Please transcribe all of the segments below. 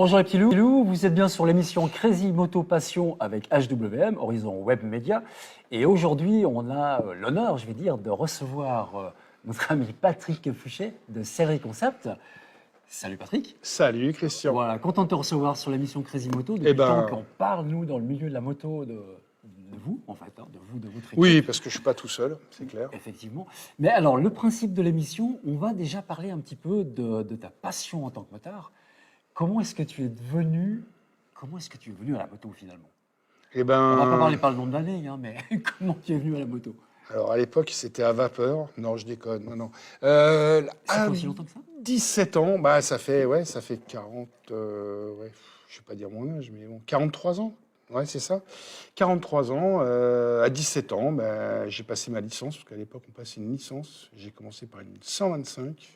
Bonjour les petits loups, vous êtes bien sur l'émission Crazy Moto Passion avec HWM, Horizon Web Media. Et aujourd'hui, on a l'honneur, je vais dire, de recevoir notre ami Patrick Fuchet de Sellerie Concept. Salut Patrick. Salut Christian. Voilà, content de te recevoir sur l'émission Crazy Moto. Depuis le temps qu'on parle, nous, dans le milieu de la moto, de vous, en fait, de votre équipe. Oui, parce que je ne suis pas tout seul, c'est clair. Effectivement. Mais alors, le principe de l'émission, on va déjà parler un petit peu de ta passion en tant que motard. Comment est-ce que tu es venu à la moto finalement? On va pas parler par le nombre d'années, hein, mais comment tu es venu à la moto? Alors à l'époque, c'était à vapeur. Non, je déconne. Non. Ça fait aussi longtemps que ça? 17 ans, ça fait 40, je ne vais pas dire mon âge, mais bon, 43 ans. Ouais, c'est ça. 43 ans, à 17 ans, j'ai passé ma licence, parce qu'à l'époque, on passait une licence. J'ai commencé par une 125.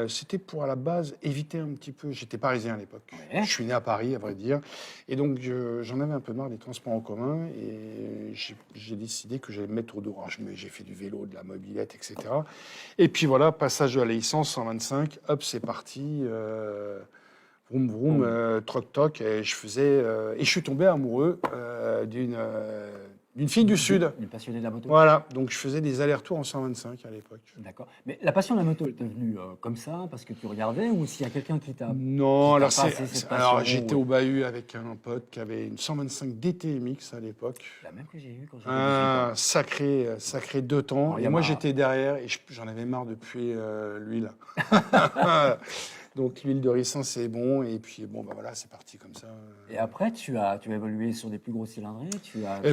C'était pour à la base éviter un petit peu. J'étais parisien à l'époque. Ouais. Je suis né à Paris, à vrai dire, et donc j'en avais un peu marre des transports en commun et j'ai décidé que j'allais me mettre au dos. J'ai fait du vélo, de la mobilette, etc. Et puis voilà, passage de la licence 125. Hop, c'est parti. Vroom vroom, troc toc. Et je suis tombé amoureux d'une fille du Sud. Une passionnée de la moto. Voilà, donc je faisais des allers-retours en 125 à l'époque. D'accord. Mais la passion de la moto, elle t'est venue comme ça, parce que tu regardais, ou s'il y a quelqu'un qui t'a... Non, alors j'étais au bahut avec un pote qui avait une 125 DTMX à l'époque. La même que j'ai eue quand j'avais 18 ans. Sacré 2 temps. Et moi j'étais derrière et j'en avais marre de puer l'huile. Donc l'huile de ricin c'est bon et puis voilà, c'est parti comme ça. Et après tu as évolué sur des plus gros cylindrés,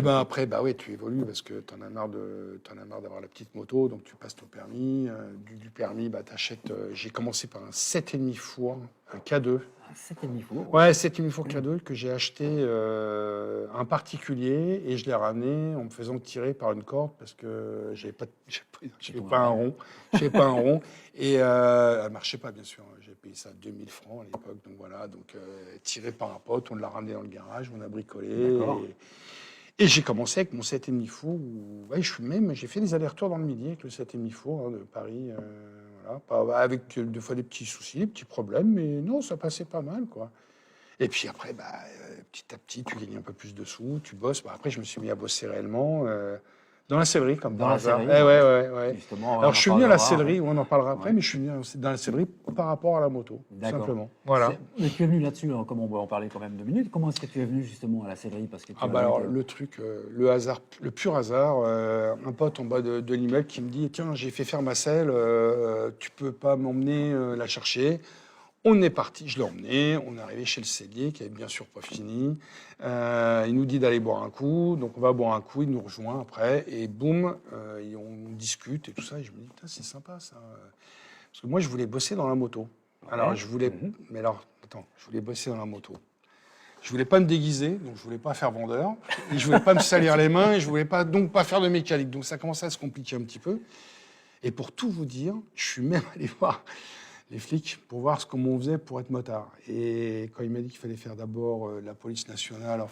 après tu évolues parce que t'en as marre d'avoir la petite moto, donc tu passes ton permis, du permis t'achètes, j'ai commencé par un 7,5 four, un K2. Un 7,5 four. Ouais, 7,5 four K2 que j'ai acheté un particulier et je l'ai ramené en me faisant tirer par une corde parce que j'avais pas un rond. J'avais pas un rond et elle marchait pas bien sûr. J'ai payé ça 2000 francs à l'époque, donc voilà, tiré par un pote, on l'a ramené dans le garage, on a bricolé. Et j'ai commencé avec mon 7,5 four. J'ai fait des allers-retours dans le Midi avec le 7,5 four de Paris. Avec des fois des petits soucis, des petits problèmes, mais non, ça passait pas mal, quoi. Et puis après, petit à petit, tu gagnes un peu plus de sous, tu bosses. Après, je me suis mis à bosser réellement dans la sellerie, comme par hasard. Ouais. Justement, alors, je suis venu à la sellerie, on en parlera après, mais je suis venu dans la sellerie par rapport à la moto, tout simplement. Voilà. Mais tu es venu là-dessus, comme on va en parler quand même 2 minutes. Comment est-ce que tu es venu justement à la sellerie? Parce que alors, le truc, le hasard, le pur hasard, un pote en bas de l'immeuble qui me dit « Tiens, j'ai fait faire ma selle, tu peux pas m'emmener la chercher ?» On est parti, je l'ai emmené, on est arrivé chez le cellier qui avait bien sûr pas fini. Il nous dit d'aller boire un coup, donc on va boire un coup, il nous rejoint après, et boum, on discute et tout ça, et je me dis, putain, c'est sympa ça. Parce que moi, je voulais bosser dans la moto. Alors, je voulais bosser dans la moto. Je voulais pas me déguiser, donc je voulais pas faire vendeur, et je voulais pas me salir les mains, et je voulais pas faire de mécanique. Donc ça commençait à se compliquer un petit peu. Et pour tout vous dire, je suis même allé voir les flics pour voir comment on faisait pour être motard. Et quand il m'a dit qu'il fallait faire d'abord la police nationale,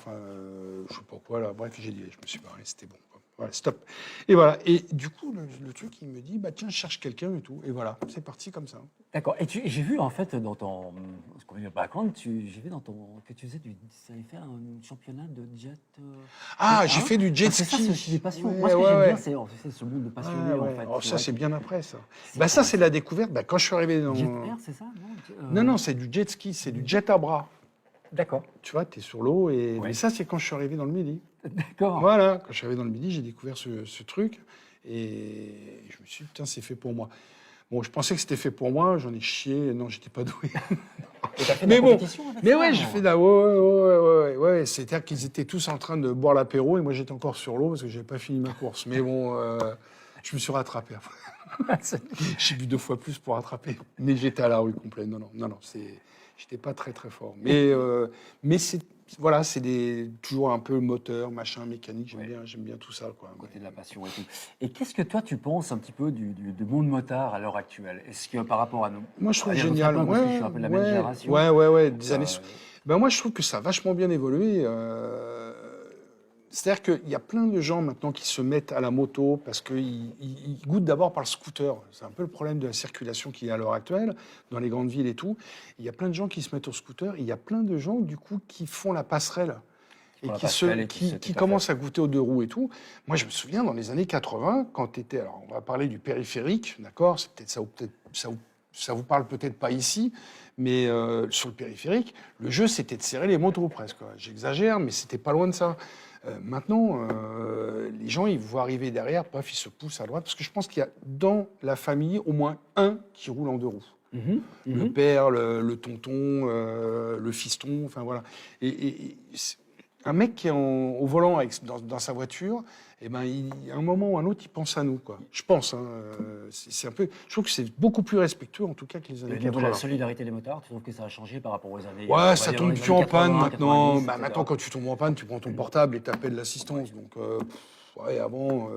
je sais pas quoi, là, bref, j'ai dit, je me suis barré, c'était bon. Voilà, stop. Et voilà. Et du coup, le truc, il me dit, tiens, je cherche quelqu'un et tout. Et voilà, c'est parti comme ça. D'accord. Et j'ai vu, en fait, dans ton background, j'ai vu que tu savais faire un championnat de jet. J'ai fait du jet ski. C'est ça, c'est aussi des passions. Moi, ce que j'aime bien, c'est ce monde de passionnés, en fait. Oh, ça, c'est bien après, ça. Ça, c'est la découverte. Quand je suis arrivé dans... Jet air, c'est ça? Non, c'est du jet ski, c'est du jet à bras. D'accord. Tu vois, tu es sur l'eau. Mais ça, c'est quand je suis arrivé dans le Midi. D'accord. Voilà, quand je suis arrivé dans le Midi, j'ai découvert ce truc. Et je me suis dit, putain, c'est fait pour moi. Bon, je pensais que c'était fait pour moi, j'en ai chié. Non, j'étais pas doué. Mais bon, j'ai fait ouais. C'est-à-dire qu'ils étaient tous en train de boire l'apéro et moi, j'étais encore sur l'eau parce que j'avais pas fini ma course. Mais bon, je me suis rattrapé après. J'ai bu 2 fois plus pour rattraper. Mais j'étais à la rue complète. Non, j'étais pas très, très fort. Mais c'est toujours un peu moteur, machin, mécanique. J'aime bien tout ça, quoi. Côté de la passion et tout. Et qu'est-ce que toi, tu penses un petit peu du monde motard à l'heure actuelle? Est-ce que par rapport à nous... Moi, je trouve génial. Parce que je suis un peu de la même génération. Des années... moi, je trouve que ça a vachement bien évolué. C'est-à-dire qu'il y a plein de gens maintenant qui se mettent à la moto parce qu'ils goûtent d'abord par le scooter. C'est un peu le problème de la circulation qu'il y a à l'heure actuelle, dans les grandes villes et tout. Il y a plein de gens qui se mettent au scooter. Et il y a plein de gens, du coup, qui font la passerelle et qui commencent à goûter aux deux roues et tout. Moi, je me souviens, dans les années 80, quand tu étais... Alors, on va parler du périphérique, d'accord? C'est peut-être ça vous parle peut-être pas ici, mais sur le périphérique, le jeu, c'était de serrer les motos presque. J'exagère, mais c'était pas loin de ça. Maintenant, les gens, ils vous voient arriver derrière, paf, ils se poussent à droite, parce que je pense qu'il y a dans la famille au moins un qui roule en deux roues. Le père, le tonton, le fiston, enfin voilà. Et un mec qui est au volant dans sa voiture, eh ben, à un moment ou un autre, il pense à nous, quoi. Je pense. Hein, c'est un peu. Je trouve que c'est beaucoup plus respectueux, en tout cas, que les années 80. La solidarité des motards, tu trouves que ça a changé par rapport aux années? Ouais, ça tombe plus en panne maintenant. 90, Maintenant, quand tu tombes en panne, tu prends ton portable et t'appelles l'assistance. Donc, ouais, avant,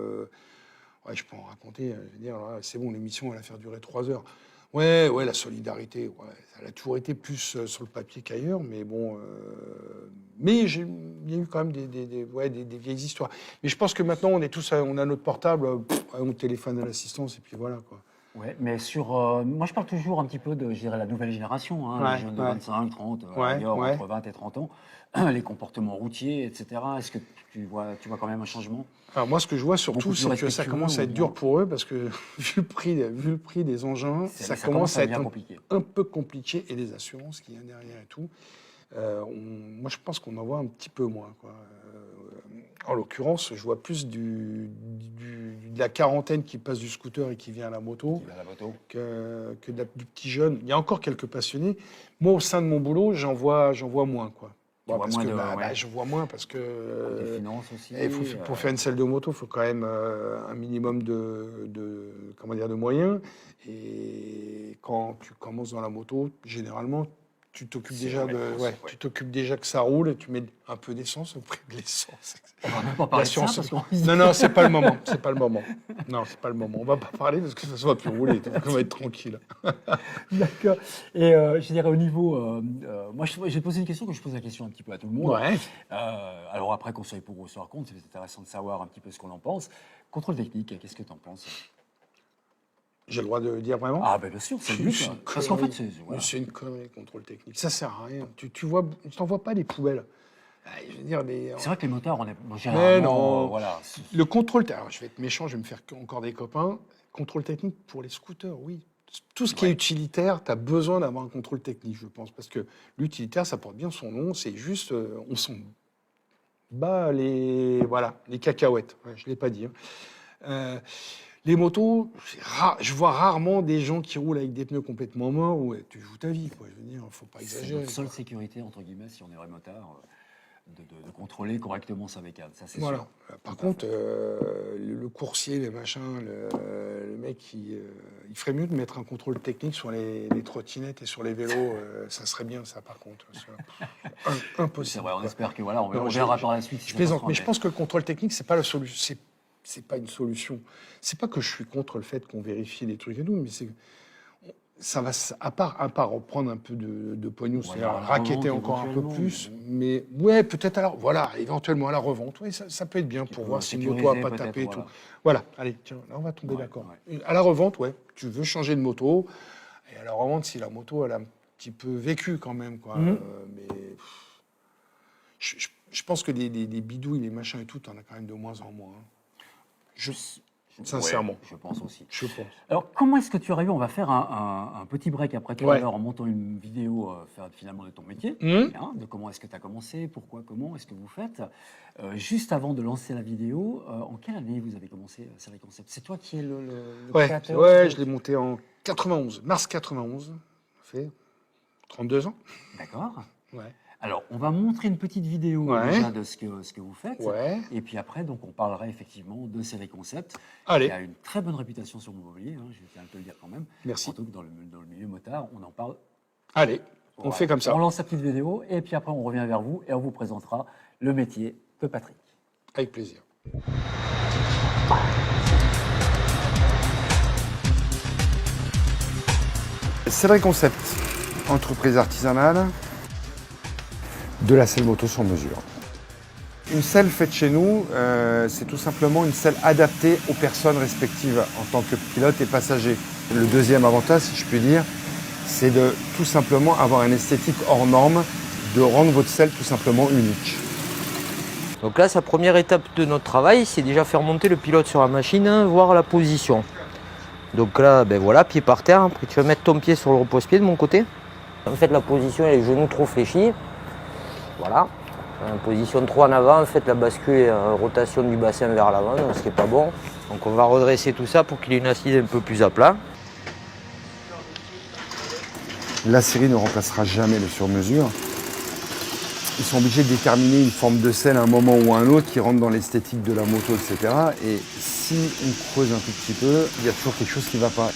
ouais, je peux en raconter. Je veux dire, là, c'est bon, l'émission, elle va faire durer 3 heures. Ouais, la solidarité, ouais, elle a toujours été plus sur le papier qu'ailleurs, mais bon. Mais il y a eu quand même des vieilles histoires. Mais je pense que maintenant, on a notre portable, on téléphone à l'assistance et puis voilà, quoi. Ouais, mais moi, je parle toujours un petit peu de, je dirais, la nouvelle génération, hein, les jeunes de 25, 30, entre 20 et 30 ans, les comportements routiers, etc. Est-ce que tu vois quand même un changement? Alors moi, ce que je vois surtout, c'est que ça commence à être dur pour eux parce que vu le prix des engins, ça commence à être un peu compliqué et les assurances qu'il y a derrière et tout. Moi, je pense qu'on en voit un petit peu moins, quoi. En l'occurrence, je vois plus de la quarantaine qui passe du scooter et qui vient à la moto, que du petit jeune. Il y a encore quelques passionnés. Moi, au sein de mon boulot, j'en vois moins, quoi. Je vois moins parce que des finances aussi. Pour faire une selle de moto, il faut quand même un minimum de moyens. Et quand tu commences dans la moto, généralement, tu t'occupes déjà que ça roule et tu mets un peu d'essence au prix de l'essence. On va même pas parler de ça parce qu'on... Non, c'est pas le moment. C'est pas le moment. Non, c'est pas le moment. On va pas parler parce que ça ne va plus rouler. On va être tranquille. D'accord. Et je dirais au niveau... moi, je vais poser une question que je pose la question un petit peu à tout le monde. Ouais. Alors après, qu'on soit pour ou soit contre, c'est intéressant de savoir un petit peu ce qu'on en pense. Contrôle technique, qu'est-ce que tu en penses? J'ai le droit de dire vraiment? Ah, ben bien sûr, c'est le but. Parce qu'en fait, c'est une connerie, contrôle technique. Ça sert à rien. Tu t'envoies pas les poubelles. Je veux dire, c'est vrai que les motards, on est généralement... voilà. Le contrôle... Alors, je vais être méchant, je vais me faire encore des copains. Contrôle technique pour les scooters, oui. Tout ce qui est utilitaire, tu as besoin d'avoir un contrôle technique, je pense. Parce que l'utilitaire, ça porte bien son nom. C'est juste... on s'en bat les cacahuètes. Ouais, je ne l'ai pas dit. Les motos, je vois rarement des gens qui roulent avec des pneus complètement morts où tu joues ta vie, quoi. Je veux dire, il ne faut pas exagérer. C'est notre seule sécurité, entre guillemets, si on est vrai motard, de contrôler correctement sa bécane, ça c'est sûr. Par contre, le coursier, les machins, le mec, il ferait mieux de mettre un contrôle technique sur les trottinettes et sur les vélos. Ça serait bien, ça, par contre. Impossible. C'est vrai, on espère que voilà, on verra par la suite. Je plaisante, mais je pense que le contrôle technique, c'est pas la solution. C'est pas une solution. C'est pas que je suis contre le fait qu'on vérifie les trucs et tout, mais ça va, à part reprendre un peu de pognon, c'est-à-dire raqueter encore un peu plus, mais ouais, peut-être alors, voilà, éventuellement à la revente, ouais, ça peut être bien pour voir si une moto n'a pas tapé et tout. Voilà, allez, tiens, là on va tomber d'accord. Ouais. À la revente, ouais, tu veux changer de moto, et à la revente, si la moto, elle a un petit peu vécu quand même, quoi. Mais je pense que des bidouilles, les machins et tout, t'en as quand même de moins en moins. Sincèrement. Ouais, je pense aussi. Je pense. Alors, comment est-ce que tu aurais vu, on va faire un petit break après tout à l'heure en montant une vidéo finalement de ton métier, de comment est-ce que tu as commencé, pourquoi, comment est-ce que vous faites. Juste avant de lancer la vidéo, en quelle année vous avez commencé Série Concept? C'est toi qui es le créateur? Ouais, je l'ai monté en 91, mars 91, ça fait 32 ans. D'accord. Ouais. Alors, on va montrer une petite vidéo déjà de ce que vous faites. Ouais. Et puis après, donc, on parlera effectivement de Série Concept, Allez. qui a une très bonne réputation sur Montpellier, je tiens à te le dire quand même. Merci. Surtout que dans le milieu motard, on en parle. Allez, on fait comme ça. On lance la petite vidéo et puis après, on revient vers vous et on vous présentera le métier de Patrick. Avec plaisir. Série Concept, entreprise artisanale de la selle moto sur mesure. Une selle faite chez nous, c'est tout simplement une selle adaptée aux personnes respectives en tant que pilote et passager. Le deuxième avantage, si je puis dire, c'est de tout simplement avoir une esthétique hors norme, de rendre votre selle tout simplement unique. Donc là, sa première étape de notre travail, c'est déjà faire monter le pilote sur la machine, voir la position. Donc là, ben voilà, pied par terre. Après, tu vas mettre ton pied sur le repose-pied de mon côté. En fait, la position est les genoux trop fléchis. Voilà. Position 3 en avant, en fait, la bascule est en rotation du bassin vers l'avant, ce qui n'est pas bon. Donc on va redresser tout ça pour qu'il ait une assise un peu plus à plat. La série ne remplacera jamais le sur-mesure. Ils sont obligés de déterminer une forme de selle à un moment ou à un autre qui rentre dans l'esthétique de la moto, etc. Et si on creuse un tout petit peu, il y a toujours quelque chose qui ne va pas.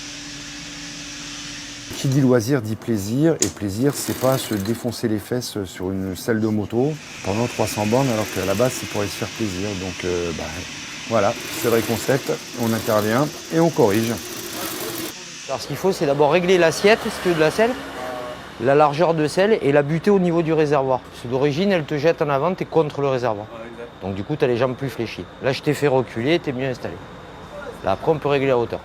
Qui dit loisir dit plaisir, et plaisir, c'est pas se défoncer les fesses sur une selle de moto pendant 300 bornes, alors qu'à la base, c'est pour aller se faire plaisir. Donc voilà, c'est le vrai concept, on intervient et on corrige. Alors ce qu'il faut, c'est d'abord régler l'assiette, si tu veux, de la selle, la largeur de selle et la buter au niveau du réservoir. Parce que d'origine, elle te jette en avant, tu es contre le réservoir. Donc du coup, tu as les jambes plus fléchies. Là, je t'ai fait reculer, tu es mieux installé. Là, après, on peut régler la hauteur.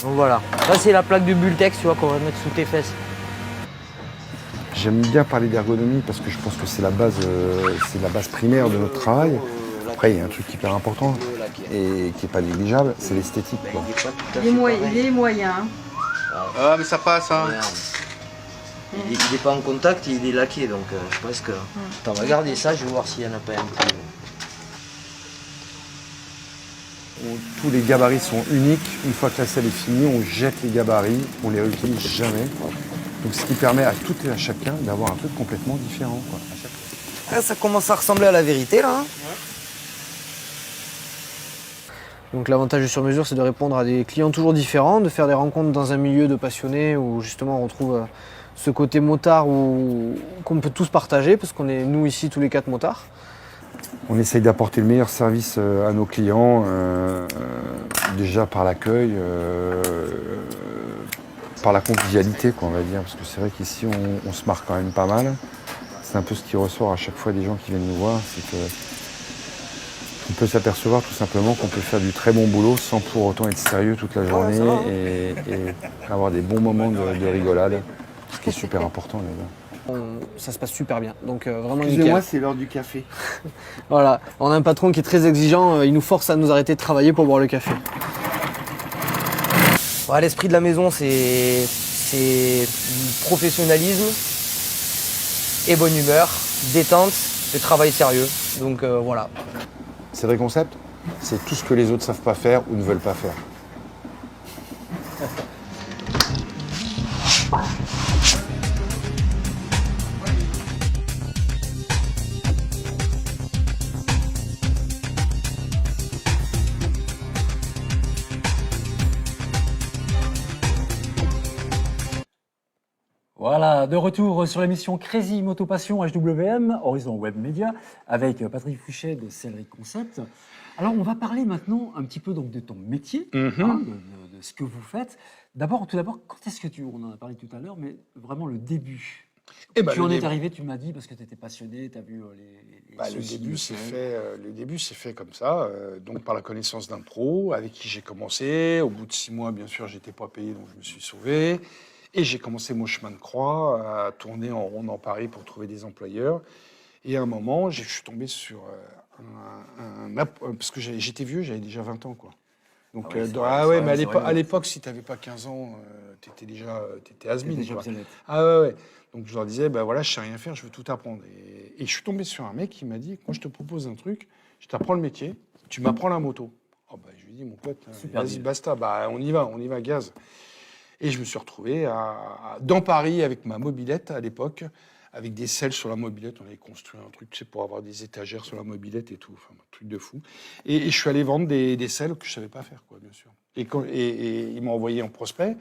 Donc voilà, ça c'est la plaque de Bultex, tu vois, qu'on va mettre sous tes fesses. J'aime bien parler d'ergonomie parce que je pense que c'est la base primaire de notre travail. Après, il y a un truc hyper important et qui n'est pas négligeable, c'est l'esthétique, quoi. Il est moyen. Ah, mais ça passe, hein. Il n'est pas en contact, il est laqué, donc je pense que... Attends, on va garder ça, je vais voir s'il n'y en a pas un petit. Tous les gabarits sont uniques. Une fois que la selle est finie, on jette les gabarits, on les réutilise jamais. Donc ce qui permet à tout et à chacun d'avoir un truc complètement différent, quoi. Ah, ça commence à ressembler à la vérité, là. Donc l'avantage du sur-mesure, c'est de répondre à des clients toujours différents, de faire des rencontres dans un milieu de passionnés où justement on retrouve ce côté motard qu'on peut tous partager, parce qu'on est, nous ici, tous les 4 motards. On essaye d'apporter le meilleur service à nos clients, déjà par l'accueil, par la convivialité, quoi, on va dire, parce que c'est vrai qu'ici on se marre quand même pas mal. C'est un peu ce qui ressort à chaque fois des gens qui viennent nous voir, c'est que on peut s'apercevoir tout simplement qu'on peut faire du très bon boulot sans pour autant être sérieux toute la journée et avoir des bons moments de rigolade, ce qui est super important là-bas. Ça se passe super bien, donc vraiment Excusez-moi, nickel. c'est l'heure du café. Voilà, on a un patron qui est très exigeant, il nous force à nous arrêter de travailler pour boire le café. Ouais, l'esprit de la maison, c'est professionnalisme et bonne humeur, détente et travail sérieux, donc voilà. C'est le vrai concept, c'est tout ce que les autres savent pas faire ou ne veulent pas faire. Voilà, de retour sur l'émission Crazy Moto Passion HWM, Horizon Web Media, avec Patrick Fouchet de Sellerie Concept. Alors, on va parler maintenant un petit peu donc, de ton métier, de ce que vous faites. Tout d'abord, quand est-ce que on en a parlé tout à l'heure, mais vraiment le début. Tu en es arrivé, tu m'as dit, parce que tu étais passionné, tu as vu le début s'est fait comme ça, donc par la connaissance d'un pro avec qui j'ai commencé. Au bout de 6 mois, bien sûr, j'étais pas payé, donc je me suis sauvé. Et j'ai commencé mon chemin de croix, à tourner en rond dans Paris pour trouver des employeurs. Et à un moment, je suis tombé sur parce que j'étais vieux, j'avais déjà 20 ans, quoi. Donc, mais à l'époque, si tu n'avais pas 15 ans, tu étais has-been, quoi. Ouais. Donc je leur disais, voilà, je sais rien faire, je veux tout apprendre. Et je suis tombé sur un mec qui m'a dit, moi je te propose un truc, je t'apprends le métier, tu m'apprends la moto. Je lui ai dit, mon pote, vas-y, basta, on y va, gaz. Et je me suis retrouvé dans Paris avec ma mobilette à l'époque, avec des selles sur la mobilette. On avait construit un truc, pour avoir des étagères sur la mobilette et tout, enfin, un truc de fou. Et je suis allé vendre des selles que je savais pas faire, quoi, bien sûr. Et il m'a envoyé en prospect.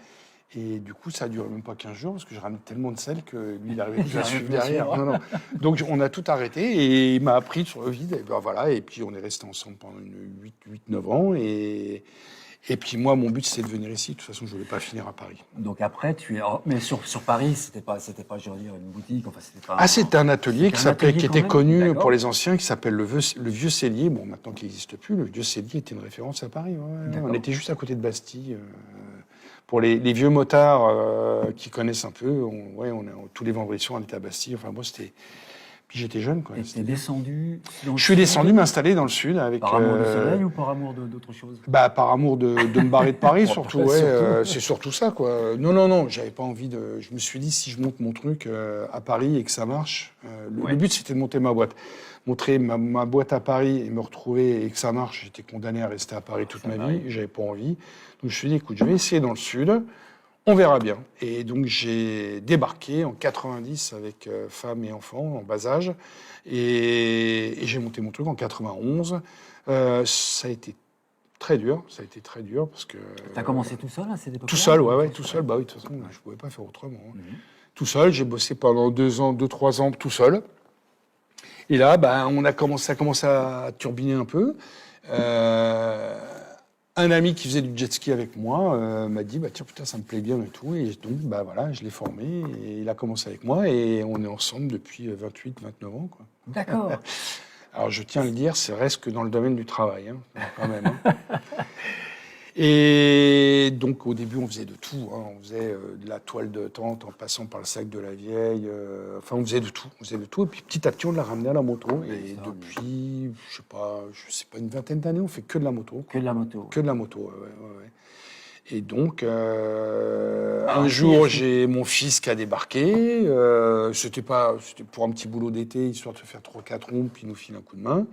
Et du coup, ça a duré même pas 15 jours, parce que je ramenais tellement de selles que lui, il arrivait plus à suivre derrière. Non. Donc, on a tout arrêté, et il m'a appris sur le vide. Et voilà. Et puis, on est resté ensemble pendant 8-9 ans. Et Et puis moi, mon but, c'était de venir ici. De toute façon, je ne voulais pas finir à Paris. Donc après, mais sur Paris, c'était pas, je veux dire, une boutique. Enfin, c'était pas. Ah, c'était un atelier qui était connu D'accord. pour les anciens, qui s'appelle le Vieux Cellier. Bon, maintenant qu'il n'existe plus, le Vieux Cellier était une référence à Paris. Ouais. On était juste à côté de Bastille. Pour les vieux motards qui connaissent un peu, tous les vendredis soirs, on était à Bastille. Enfin, moi, c'était. Puis j'étais jeune, quoi. Et t'es descendu. Je suis descendu m'installer dans le sud avec. Par amour du soleil ou par amour d'autre chose? Bah, par amour de me barrer de Paris, surtout. Ouais, surtout. C'est surtout ça, quoi. Non, j'avais pas envie de. Je me suis dit, si je monte mon truc à Paris et que ça marche, le but c'était de monter ma boîte. Montrer ma boîte à Paris et me retrouver et que ça marche, j'étais condamné à rester à Paris toute ma vie, j'avais pas envie. Donc je me suis dit, écoute, je vais essayer dans le sud, on verra bien. Et donc j'ai débarqué en 90 avec femme et enfants en bas âge, et j'ai monté mon truc en 91. Ça a été très dur, parce que... T'as commencé tout seul à cette époque-là? Tout seul, ouais, tout seul. Bah oui, de toute façon, je pouvais pas faire autrement. Hein. Tout seul, j'ai bossé pendant 2-3 ans tout seul. Et là, ça a commencé à turbiner un peu. Un ami qui faisait du jet ski avec moi m'a dit, tiens, putain, ça me plaît bien et tout. Et donc, voilà, je l'ai formé et il a commencé avec moi et on est ensemble depuis 28-29 ans, quoi. D'accord. Alors, je tiens à le dire, c'est reste que dans le domaine du travail, hein, quand même. Hein. Et donc, au début, on faisait de tout. Hein. On faisait de la toile de tente en passant par le sac de la vieille. Enfin, on faisait de tout. Et puis, petit à petit, on l'a ramené à la moto. Et depuis, je sais pas, une vingtaine d'années, on fait que de la moto. Que de la moto. Que de la moto, ouais. Et donc, un jour, j'ai mon fils qui a débarqué. C'était pour un petit boulot d'été, histoire de se faire 3-4 ronds, puis il nous file un coup de main.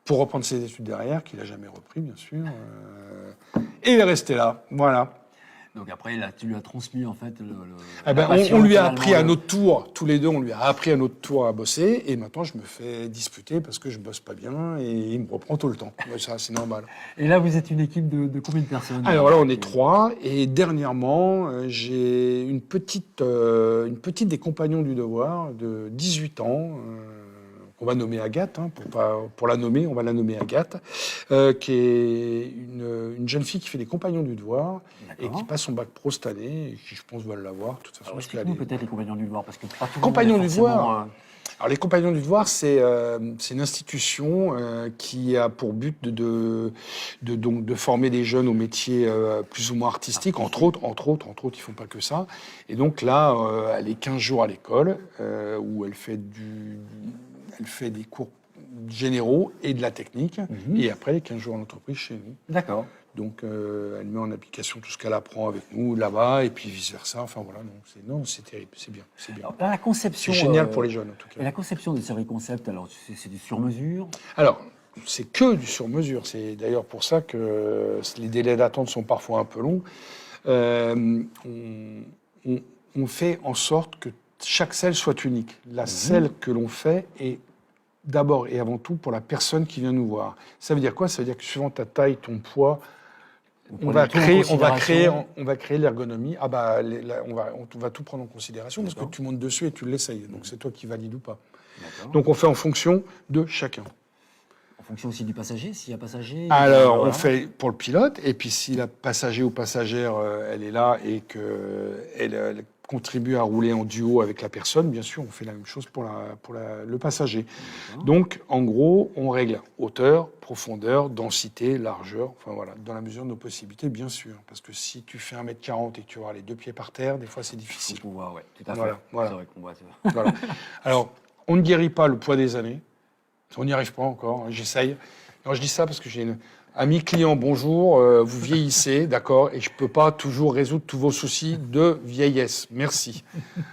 Pour reprendre ses études derrière, qu'il n'a jamais repris, bien sûr. Et il est resté là, voilà. Donc après, là, tu lui as transmis, en fait, on lui a appris à notre tour, tous les deux, on lui a appris à notre tour à bosser. Et maintenant, je me fais disputer parce que je bosse pas bien et il me reprend tout le temps. Ouais, ça, c'est normal. Et là, vous êtes une équipe de combien de personnes? Alors là, on est 3. Et dernièrement, j'ai une petite des compagnons du devoir de 18 ans. On va nommer Agathe, hein, pour la nommer, on va la nommer Agathe, qui est une jeune fille qui fait des compagnons du devoir et qui passe son bac pro cette année et qui, je pense, va l'avoir. De toute façon, explique-nous peut-être les compagnons du devoir, parce que pas tout le monde compagnons est du forcément, devoir. Alors, les compagnons du devoir, c'est une institution qui a pour but de former des jeunes aux métiers plus ou moins artistiques. Entre autres, ils font pas que ça. Et donc là, elle est 15 jours à l'école où elle fait des cours généraux et de la technique. Et après, 15 jours en entreprise chez nous. D'accord. Donc, elle met en application tout ce qu'elle apprend avec nous là-bas, et puis vice-versa. Enfin, voilà, c'est terrible, c'est bien. Alors, la conception... C'est génial pour les jeunes, en tout cas. Et la conception de série concept, alors, c'est du sur-mesure? Alors, c'est que du sur-mesure. C'est d'ailleurs pour ça que les délais d'attente sont parfois un peu longs. On fait en sorte que chaque selle soit unique. La selle que l'on fait est d'abord et avant tout pour la personne qui vient nous voir. Ça veut dire quoi? Ça veut dire que suivant ta taille, ton poids, on va créer l'ergonomie. On va tout prendre en considération parce que tu montes dessus et tu l'essayes. Donc c'est toi qui valides ou pas. Donc on fait en fonction de chacun. En fonction aussi du passager, s'il y a passager... Alors, on fait pour le pilote, et puis si la passager ou passagère, elle est là et qu'elle contribue à rouler en duo avec la personne, bien sûr, on fait la même chose pour le passager. Donc, en gros, on règle hauteur, profondeur, densité, largeur, enfin voilà, dans la mesure de nos possibilités, bien sûr. Parce que si tu fais 1m40 et que tu vas les 2 pieds par terre, des fois, c'est difficile. Faut pouvoir, ouais, tout à fait. Voilà. C'est vrai qu'on voit ça. Voilà. Alors, on ne guérit pas le poids des années. On n'y arrive pas encore, j'essaye. Alors, je dis ça parce que j'ai une amie client, bonjour, vous vieillissez, d'accord, et je ne peux pas toujours résoudre tous vos soucis de vieillesse. Merci.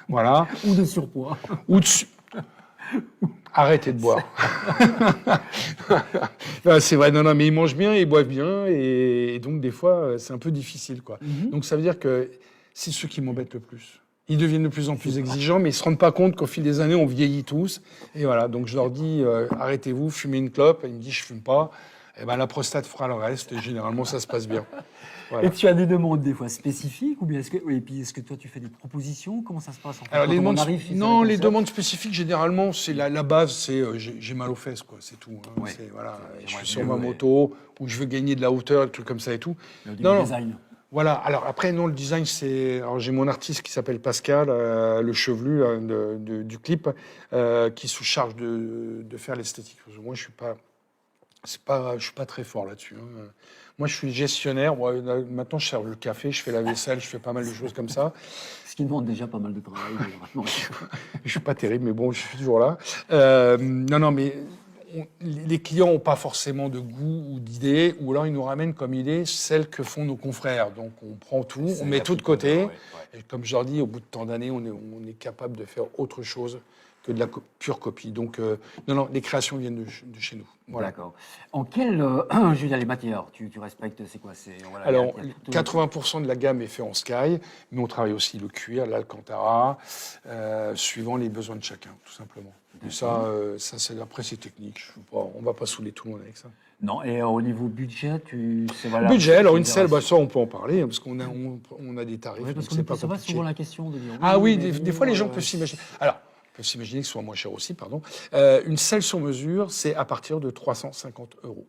Voilà. Ou de surpoids. Ou de... Arrêtez de boire. C'est vrai, non, mais ils mangent bien, ils boivent bien, et donc des fois, c'est un peu difficile, quoi. Donc ça veut dire que c'est ceux qui m'embêtent le plus. Ils deviennent de plus en plus exigeants, mais ils ne se rendent pas compte qu'au fil des années, on vieillit tous. Et voilà, donc je leur dis, arrêtez-vous, fumez une clope. Elle me dit, je ne fume pas. Eh ben, la prostate fera le reste, et généralement, ça se passe bien. Voilà. Et tu as des demandes des fois spécifiques ou bien est-ce que, oui, et puis est-ce que toi tu fais des propositions? Comment ça se passe en fait, Alors, quand les on demandes, arrive chez non, un les concert? demandes spécifiques, généralement, c'est la base, c'est j'ai mal aux fesses, quoi, c'est tout. Hein. Ouais. Voilà, je J'aimerais suis sur ma mieux, moto, ou je veux gagner de la hauteur, des trucs comme ça et tout. Le Non, design. Voilà, alors après, non, le design, c'est. Alors, j'ai mon artiste qui s'appelle Pascal, le chevelu du clip, qui se charge de faire l'esthétique. Parce que moi, je suis pas très fort là-dessus. Hein. Moi, je suis gestionnaire. Bon, maintenant, je sers le café, je fais la vaisselle, je fais pas mal de choses comme ça. Ce qui demande déjà pas mal de travail. Vraiment. Je suis pas terrible, mais bon, je suis toujours là. Non, mais les clients n'ont pas forcément de goût ou d'idée, ou alors ils nous ramènent comme idée celles que font nos confrères. Donc on prend tout, on met tout de côté. Et comme je leur dis, au bout de tant d'années, on est capable de faire autre chose que de la pure copie. Donc non, les créations viennent de chez nous. Voilà. D'accord. En quelle, je veux dire, les matières, tu respectes, c'est quoi? Voilà, Alors, il y a tout- 80% de la gamme est fait en sky, mais on travaille aussi le cuir, l'alcantara, suivant les besoins de chacun, tout simplement. Et ça après, c'est technique. On ne va pas saouler tout le monde avec ça. Non, et au niveau budget, voilà. Budget, alors une c'est selle, intéressant. ça, on peut en parler, hein, parce qu'on a des tarifs. Oui, parce donc qu'on c'est ne pas pose pas compliqué. souvent la question de dire. Ah oui, mais des fois, les gens bon, peuvent s'imaginer. Alors, ils peuvent s'imaginer que ce soit moins cher aussi, pardon. Une selle sur mesure, c'est à partir de 350 €.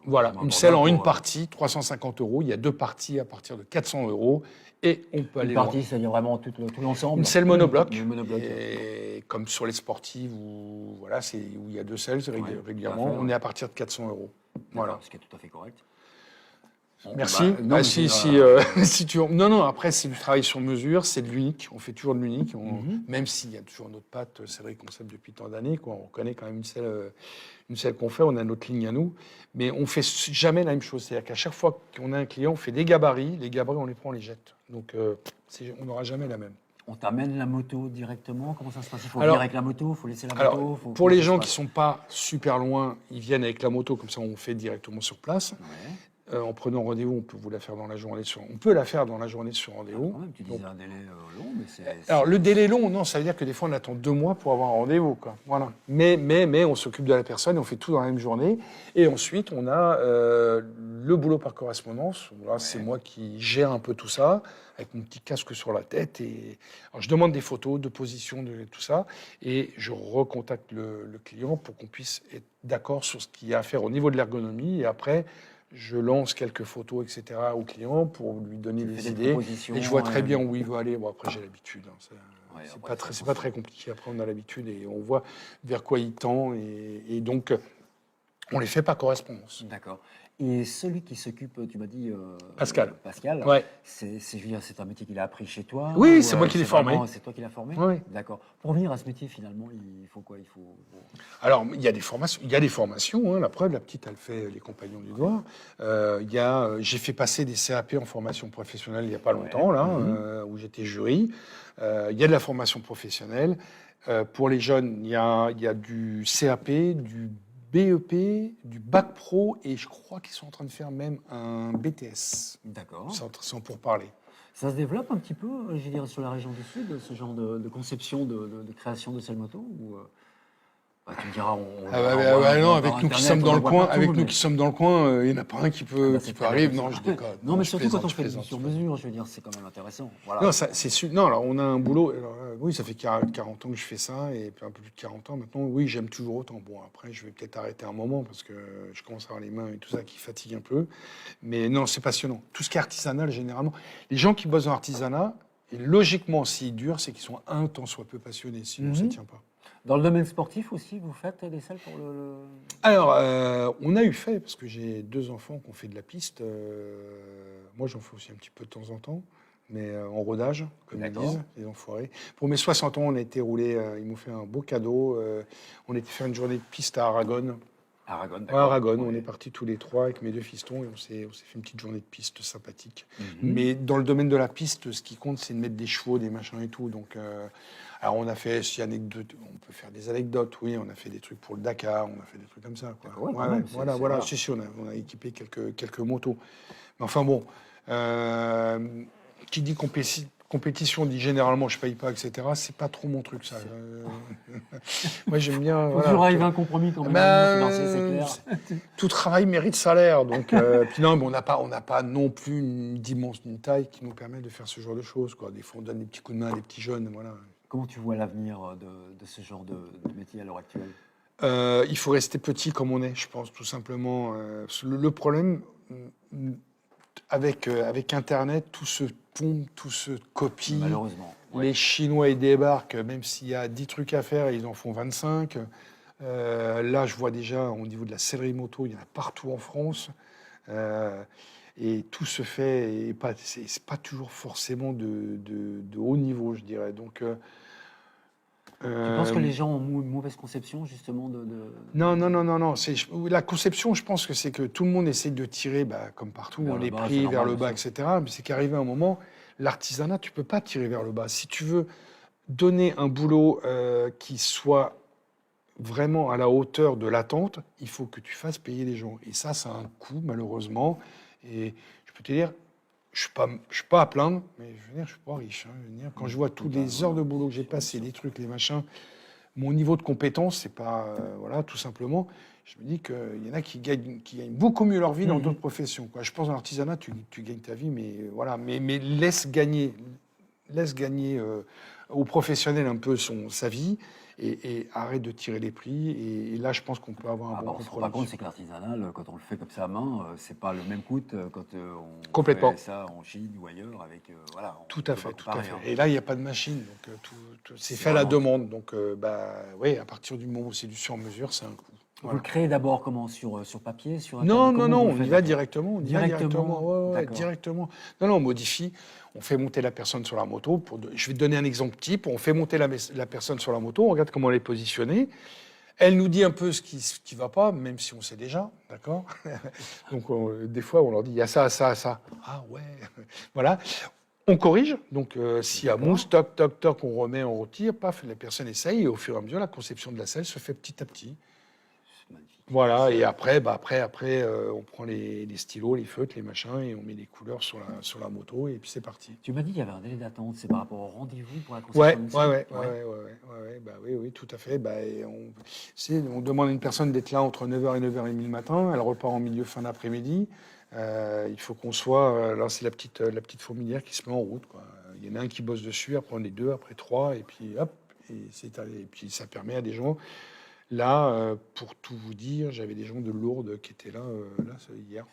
Voilà, une selle en une partie, 350 €. Il y a 2 parties à partir de 400 €. Et on peut aller Une loin. partie, c'est-à-dire vraiment tout l'ensemble. Une selle monobloc. Une monobloc. Et comme sur les sportives, où il y a 2 selles régulièrement, tout à fait, on est à partir de 400 €. Voilà. Ce qui est tout à fait correct. Bon, Merci. non, mais si c'est, tu non, après c'est du travail sur mesure, c'est de l'unique. On fait toujours de l'unique, même s'il y a toujours notre patte. C'est vrai qu'on concept depuis tant d'années. On reconnaît quand même une selle qu'on fait. On a notre ligne à nous, mais on fait jamais la même chose. C'est-à-dire qu'à chaque fois qu'on a un client, on fait des gabarits. Les gabarits, on les prend, on les jette. Donc on n'aura jamais la même. on t'amène la moto directement. Comment ça se passe? Il faut Alors- venir avec la moto, il faut laisser la Alors, moto. pour les gens qui sont pas super loin, ils viennent avec la moto, comme ça on fait directement sur place. Ouais. En prenant rendez-vous, on peut vous la faire dans la journée. On peut la faire dans la journée sur rendez-vous. Quand même, tu disais un délai long, mais c'est. Alors, le délai long, non, ça veut dire que des fois, on attend 2 mois pour avoir un rendez-vous, quoi. Voilà. Mais on s'occupe de la personne et on fait tout dans la même journée. Et ensuite, on a le boulot par correspondance. Là, c'est moi qui gère un peu tout ça, avec mon petit casque sur la tête. Alors, je demande des photos de position, de tout ça. Et je recontacte le client pour qu'on puisse être d'accord sur ce qu'il y a à faire au niveau de l'ergonomie. Et après, je lance quelques photos, etc., au client pour lui donner Tu fais des des idées. propositions, Et je vois très bien où il veut aller. Bon, après, j'ai l'habitude. Hein, Ouais, c'est après, pas très compliqué. Après, on a l'habitude et on voit vers quoi il tend. Et donc, on les fait par correspondance. D'accord. Et celui qui s'occupe, tu m'as dit. Pascal. Pascal. Ouais. Je veux dire, c'est un métier qu'il a appris chez toi. Oui, ou, c'est moi qui l'ai c'est formé. vraiment- C'est toi qui l'as formé. Oui. D'accord. Pour venir à ce métier, finalement, il faut quoi? Alors, il y a des formations. Hein, la preuve, la petite, elle fait les compagnons du doigt. J'ai fait passer des CAP en formation professionnelle il n'y a pas longtemps, là, où j'étais jury. Il y a de la formation professionnelle. Pour les jeunes, il y a du CAP, du BEP, du bac pro, et je crois qu'ils sont en train de faire même un BTS. D'accord. C'est en pourparlers. Ça se développe un petit peu, je veux dire, sur la région du Sud, ce genre de conception, de création de selle moto ou, tu me diras, Non, avec nous qui sommes dans le coin, il n'y en a pas un qui peut arriver. Non, je déconne. Non, mais je surtout quand plaisante, on je fait du plaisante. sur mesure, je veux dire, c'est quand même intéressant. Voilà. Non, non, alors on a un boulot. Alors, oui, ça fait 40 ans que je fais ça, et puis un peu plus de 40 ans maintenant. Oui, j'aime toujours autant. Bon, après, je vais peut-être arrêter un moment parce que je commence à avoir les mains et tout ça qui fatigue un peu. Mais non, c'est passionnant. Tout ce qui est artisanal, généralement, les gens qui bossent dans l'artisanat, et logiquement, s'ils durent, c'est qu'ils sont un tant soit peu passionnés. Sinon, ça ne tient pas. Dans le domaine sportif aussi, vous faites des selles pour Alors, on a eu fait, parce que j'ai 2 enfants qui ont fait de la piste. Moi, j'en fais aussi un petit peu de temps en temps, mais en rodage, comme ils disent, les enfoirés. Pour mes 60 ans, on a été roulé, ils m'ont fait un beau cadeau. On était faire une journée de piste à Aragon. Aragon, Ouais, d'accord. Aragon, Ouais. on est partis tous les 3 avec mes 2 fistons et on s'est fait une petite journée de piste sympathique. Mais dans le domaine de la piste, ce qui compte, c'est de mettre des chevaux, des machins et tout. Donc, alors on a fait, on peut faire des anecdotes, oui, on a fait des trucs pour le Dakar, on a fait des trucs comme ça. Quoi. Ouais, quand même, Voilà. Si, on a équipé quelques motos. Mais enfin bon, qui dit compétition, on dit généralement je paye pas, etc. C'est pas trop mon truc, ça. Moi, j'aime bien. Faut voilà, toujours arriver à un compromis quand même. Financier, c'est clair. tout travail mérite salaire. Donc, puis non, mais on n'a pas non plus une dimension, une taille qui nous permet de faire ce genre de choses, quoi. Des fois, on donne des petits coups de main à des petits jeunes, voilà. Comment tu vois l'avenir de ce genre de métier à l'heure actuelle? Il faut rester petit comme on est, je pense, tout simplement. Le problème, avec Internet, tout se pompe, tout se copie. Malheureusement. Ouais. Les Chinois, ils débarquent, même s'il y a 10 trucs à faire, ils en font 25. Là, je vois déjà, au niveau de la sellerie moto, il y en a partout en France. Et tout se fait, et c'est pas toujours forcément de haut niveau, je dirais. Donc, Tu penses que les gens ont une mauvaise conception, justement, Non. La conception, je pense que c'est que tout le monde essaye de tirer, comme partout, Vers le les bas, prix c'est vers normal, le bas, bien etc. Mais c'est qu'arrivé un moment, l'artisanat, tu peux pas tirer vers le bas. Si tu veux donner un boulot qui soit vraiment à la hauteur de l'attente, il faut que tu fasses payer les gens. Et ça a un coût, malheureusement. Et je peux te dire, je suis pas à plaindre, mais je veux dire, je suis pas riche. Hein. Je veux dire, quand je vois toutes les heures de boulot que j'ai passées, les trucs, les machins, mon niveau de compétence, c'est pas, voilà, tout simplement. Je me dis qu'il y en a qui gagnent beaucoup mieux leur vie dans d'autres professions, quoi. Je pense dans l'artisanat, tu gagnes ta vie, mais voilà, mais laisse gagner aux professionnels un peu sa vie. Et arrête de tirer les prix. Et là, je pense qu'on peut avoir un bon on se rend compromis. pas compte, c'est que l'artisanal, quand on le fait comme ça à main, c'est pas le même coût quand on Complètement. fait ça en Chine ou ailleurs. Avec, voilà, Tout à fait. Hein. Et là, il n'y a pas de machine, donc c'est fait à la demande. Donc, oui, à partir du moment où c'est du sur-mesure, c'est un coût. Vous le créez d'abord comment, sur papier, sur Non, Internet, on vous y le va faites directement. On y va directement. Ouais, directement. Non, on modifie. On fait monter la personne sur la moto. Je vais te donner un exemple type. On fait monter la personne sur la moto. On regarde comment elle est positionnée. Elle nous dit un peu ce qui va pas, même si on sait déjà, d'accord. Donc, des fois, on leur dit, il y a ça, ça, ça. Ah ouais, voilà. On corrige. Donc, s'il y a mousse, toc, toc, toc, on remet, on retire, paf, la personne essaye. Et au fur et à mesure, la conception de la selle se fait petit à petit. Voilà, et après, on prend les stylos, les feutres, les machins, et on met les couleurs sur la moto, et puis c'est parti. Tu m'as dit qu'il y avait un délai d'attente, c'est par rapport au rendez-vous pour la conception Oui, tout à fait. On demande à une personne d'être là entre 9h et 9h30 le matin, elle repart en milieu fin d'après-midi. Il faut qu'on soit... là, c'est la petite fourmilière qui se met en route, quoi. Il y en a un qui bosse dessus, après on est deux, après trois, et puis hop, et puis ça permet à des gens... Là, pour tout vous dire, j'avais des gens de Lourdes qui étaient là, hier.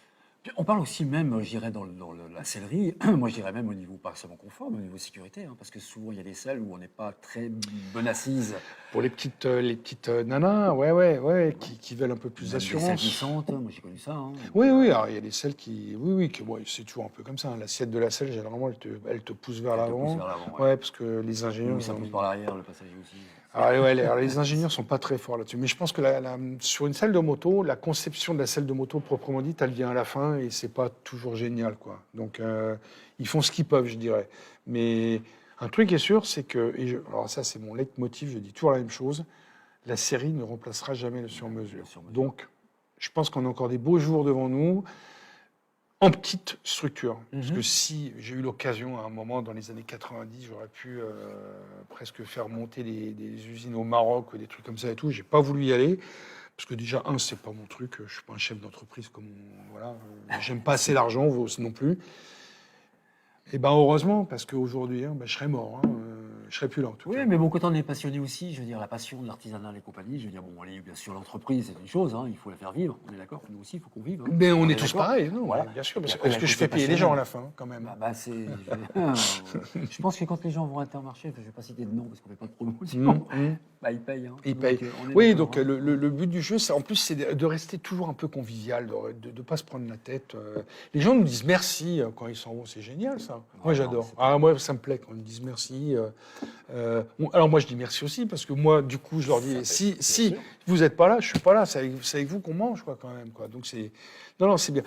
On parle aussi même, je dirais, dans la sellerie, moi je dirais même au niveau pas seulement confort, mais au niveau sécurité, hein, parce que souvent il y a des selles où on n'est pas très bonne assise. Pour les petites nanas, qui veulent un peu plus d'assurance. Des selles glissantes, moi j'ai connu ça. Hein. Oui, alors il y a des selles c'est toujours un peu comme ça. Hein. L'assiette de la selle, généralement, elle te pousse vers l'avant. Ouais, parce que les ingénieurs... Oui, ça pousse par l'arrière, le passager aussi. Alors les ingénieurs sont pas très forts là-dessus. Mais je pense que sur une selle de moto, la conception de la selle de moto proprement dite, elle vient à la fin et c'est pas toujours génial, quoi. Donc ils font ce qu'ils peuvent, je dirais. Mais un truc est sûr, c'est que, alors ça c'est mon leitmotiv, je dis toujours la même chose, la série ne remplacera jamais le sur-mesure. Donc je pense qu'on a encore des beaux jours devant nous. En petite structure. Parce que si j'ai eu l'occasion, à un moment, dans les années 90, j'aurais pu presque faire monter des usines au Maroc ou des trucs comme ça et tout. J'ai pas voulu y aller. Parce que déjà, c'est pas mon truc. Je suis pas un chef d'entreprise comme... Voilà. J'aime pas assez l'argent non plus. Et heureusement, parce qu'aujourd'hui, je serais mort. Je serais plus là, en tout cas. Oui, mais bon, quand on est passionné aussi, je veux dire, la passion de l'artisanat et compagnie, je veux dire, bon, allez, bien sûr, l'entreprise, c'est une chose, hein, il faut la faire vivre, on est d'accord, nous aussi, il faut qu'on vive. Hein. Mais on est tous pareils, non, voilà. Bien sûr. Est-ce que je fais payer les gens à la fin, quand même? Je pense que quand les gens vont à Intermarché, je ne vais pas citer de nom parce qu'on ne fait pas de promotion, ils payent. Hein. Ils payent. Oui, donc le but du jeu, en plus, c'est de rester toujours un peu convivial, de ne pas se prendre la tête. Les gens nous disent merci quand ils s'en vont, c'est génial, ça. Moi, j'adore. Moi, ça me plaît quand ils me disent merci. Alors moi je dis merci aussi parce que moi du coup je leur dis si vous n'êtes pas là, je suis pas là, c'est avec vous qu'on mange quoi quand même quoi. Donc c'est c'est bien.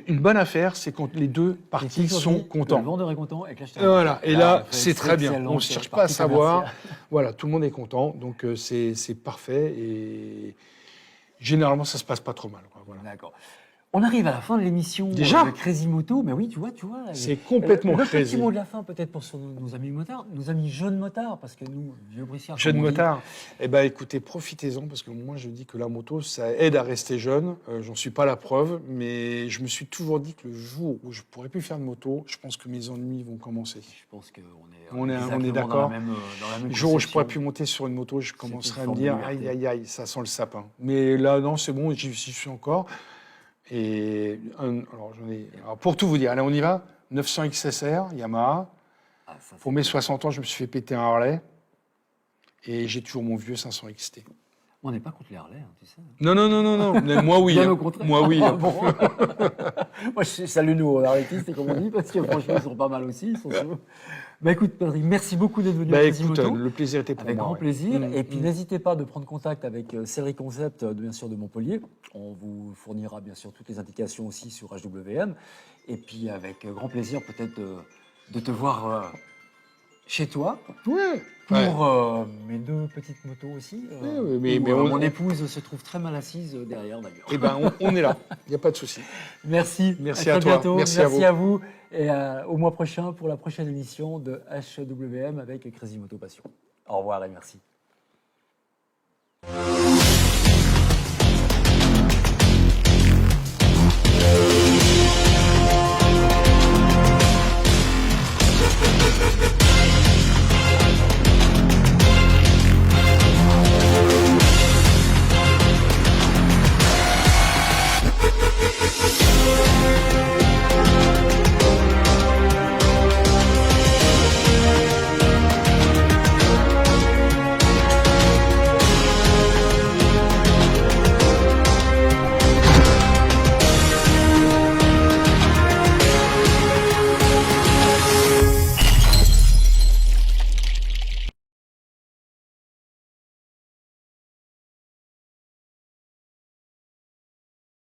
Une bonne affaire, c'est quand les deux parties sont contents. Le vendeur est content et que l'acheteur. Voilà. Et là c'est très bien. On ne cherche pas à savoir. Voilà, tout le monde est content, donc c'est parfait et généralement ça se passe pas trop mal. Quoi. Voilà. D'accord. On arrive à la fin de l'émission Déjà de Crazy Moto, mais oui, tu vois. C'est complètement Le crazy. petit mot de la fin, peut-être pour nos amis motards, nos amis jeunes motards, parce que nous, vieux brissières, Jeune comme on dit, motard. Eh ben, écoutez, profitez-en parce que moi, je dis que la moto, ça aide à rester jeune. J'en suis pas la preuve, mais je me suis toujours dit que le jour où je pourrais plus faire de moto, je pense que mes ennuis vont commencer. je pense qu'on est, On est exactement d'accord. dans la même Le jour où je conception. pourrais plus monter sur une moto, je commencerai à me dire forme de aïe, liberté. aïe, aïe, ça sent le sapin. Mais là, non, c'est bon, j'y suis encore. Et alors, pour tout vous dire, allez, on y va. 900 XSR, Yamaha. Ah, ça, Pour mes 60 ans, je me suis fait péter un Harley. Et j'ai toujours mon vieux 500 XT. On n'est pas contre les Harley, hein, tu sais. Non. Mais moi, oui. Bien hein. au contraire. Moi, oui. Ah, hein. bon. Moi, je salue nos harletistes, comme on dit, parce que franchement, ils sont pas mal aussi. Ils sont chauds. Bah écoute, Patrick, merci beaucoup d'être venu à Crazy Écoute, Moto. le plaisir était pour Avec moi. grand ouais. plaisir. Mm, Et puis mm. n'hésitez pas de prendre contact avec Celery Concept, bien sûr, de Montpellier. On vous fournira bien sûr toutes les indications aussi sur HWM. Et puis avec grand plaisir peut-être de te voir chez toi Ouais. pour Ouais. mes deux petites motos aussi. Ouais, mais où, on- mon épouse se trouve très mal assise derrière d'ailleurs. Eh ben, on est là. Il n'y a pas de souci. Merci. Merci à à très toi. bientôt. Merci à vous. Et au mois prochain pour la prochaine émission de HWM avec Crazy Moto Passion. Au revoir et merci.